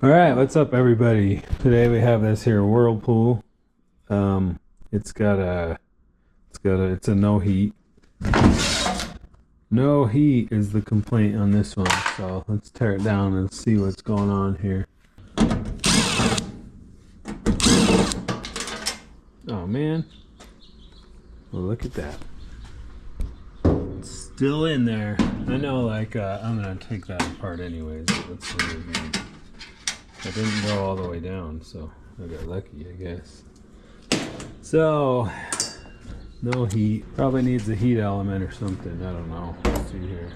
All right, what's up, everybody? Today we have this here Whirlpool. It's a no heat. No heat is the complaint on this one. So let's tear it down and see what's going on here. Oh man, well, look at that. It's still in there. I know, I'm gonna take that apart anyways. Let's see. I didn't go all the way down, so I got lucky, I guess. So, no heat. Probably needs a heat element or something. I don't know. Let's see here.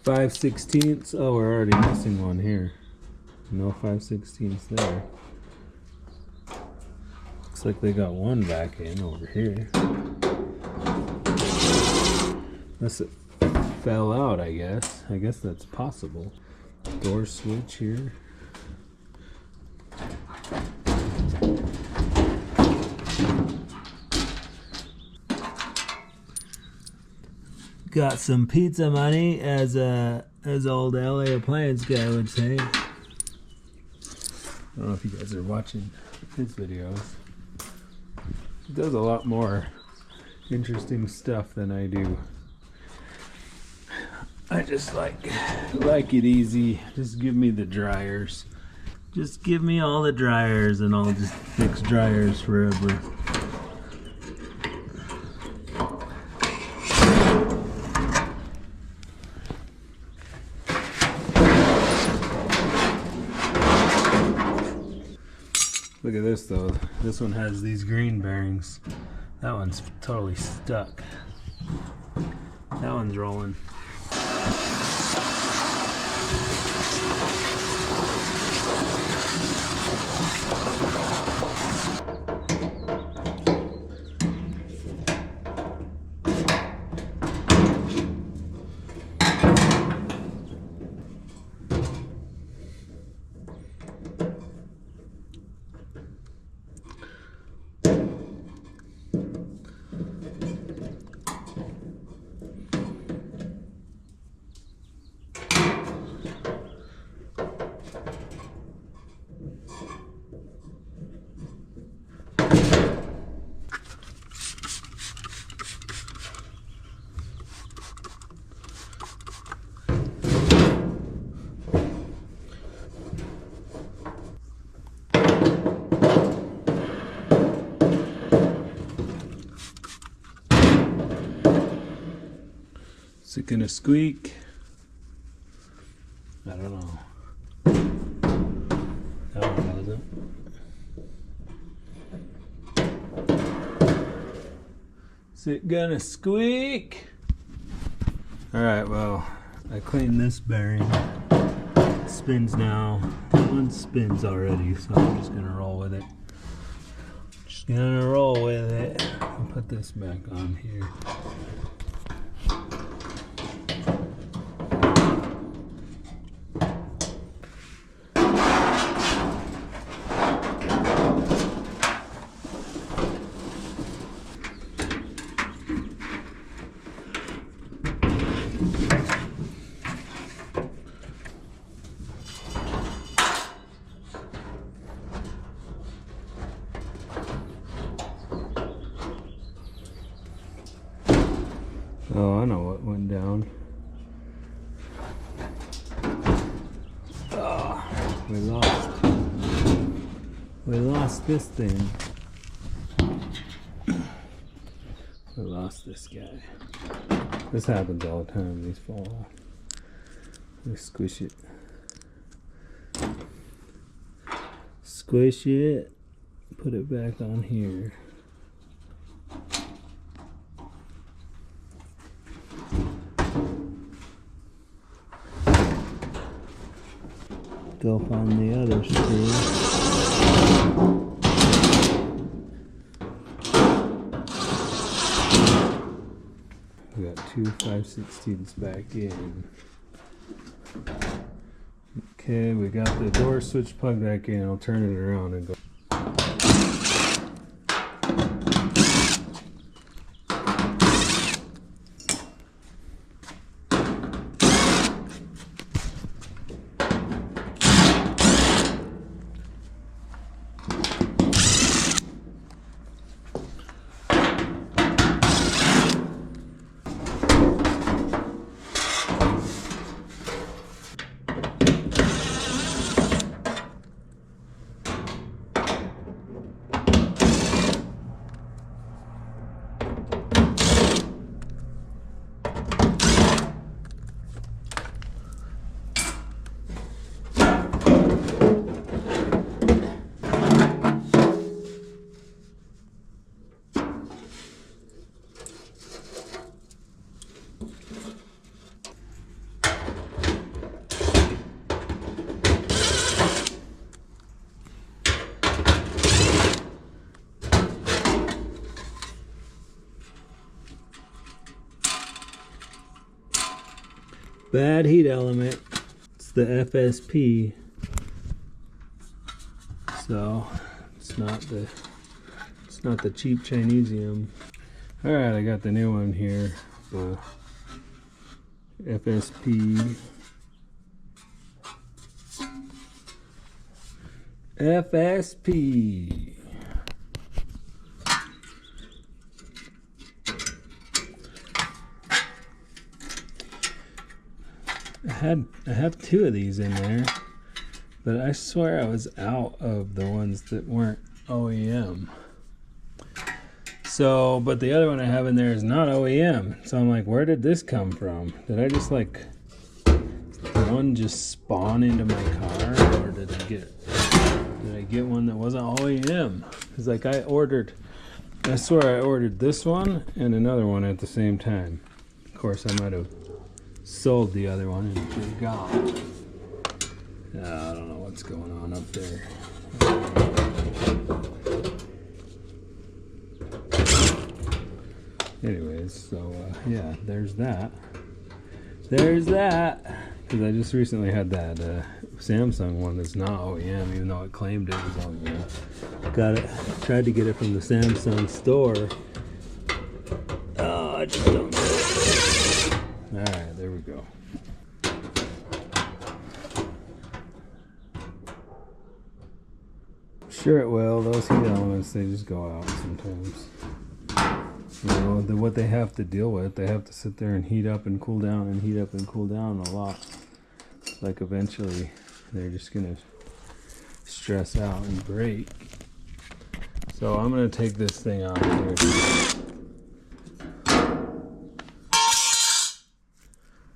5/16. Oh, we're already missing one here. No 5/16 there. Looks like they got one back in over here. Unless it fell out, I guess. I guess that's possible. Door switch here. Got some pizza money, as old LA appliance guy would say. I don't know if you guys are watching his videos. He does a lot more interesting stuff than I do. I just like it easy. Just give me the dryers. Just give me all the dryers and I'll just fix dryers forever. Look at this though. This one has these green bearings. That one's totally stuck. That one's rolling. Is it gonna squeak? I don't know. That one doesn't. Is it gonna squeak? Alright, well, I cleaned this bearing. It spins now. That one spins already, so I'm just gonna roll with it. Just gonna roll with it. I'll put this back on here. Oh, I know what went down. Oh, we lost this thing. We lost this guy. This happens all the time. These fall off. We squish it. Squish it. Put it back on here. Go find the other screw. We got two 5/16 back in. Okay, we got the door switch plugged back in. I'll turn it around and go. Bad heat element. It's the FSP. So it's not the cheap Chinesium. Alright, I got the new one here. The FSP. FSP. I have two of these in there, but I swear I was out of the ones that weren't OEM. So, but the other one I have in there is not OEM. So I'm like, where did this come from? Did I just like, did one just spawn into my car, or did I get one that wasn't OEM? Because like I swear I ordered this one and another one at the same time. Of course, I might have sold the other one and forgot. I don't know what's going on up there. Anyways, so yeah, there's that. There's that. Because I just recently had that Samsung one that's not OEM, even though it claimed it was OEM. Got it. Tried to get it from the Samsung store. Oh, I just don't know. Alright, there we go. Sure it will. Those heat elements, they just go out sometimes. You know, what they have to deal with, they have to sit there and heat up and cool down and heat up and cool down a lot. Like eventually they're just going to stress out and break. So I'm going to take this thing off here.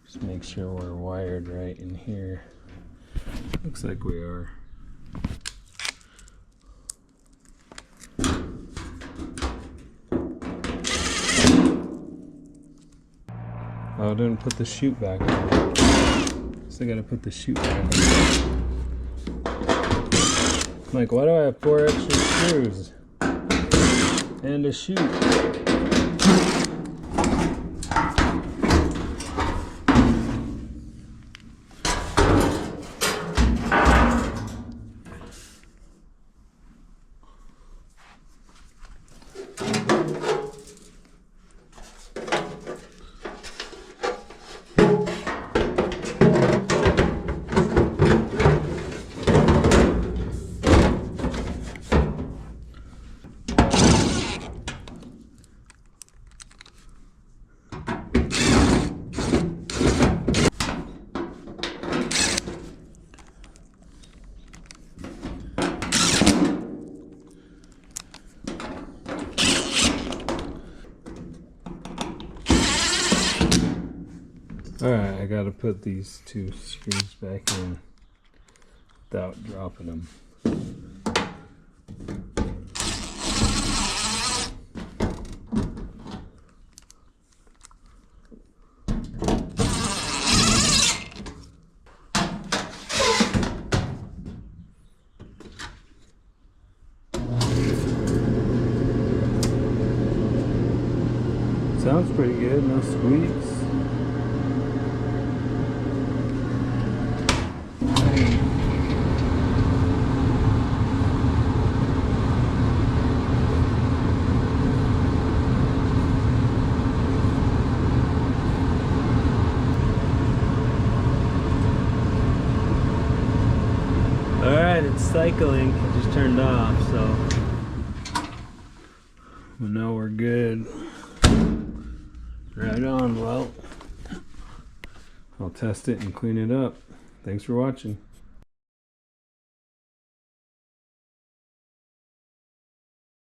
Just make sure we're wired right in here. Looks like we are. Oh, I didn't put the chute back on. So I gotta put the chute back on. I'm like, why do I have 4 extra screws? And a chute. Alright, I gotta put these 2 screws back in without dropping them. Sounds pretty good, no squeaks. Alright, it's cycling. It just turned off, so we know we're good. Right on. Well, I'll test it and clean it up. Thanks for watching.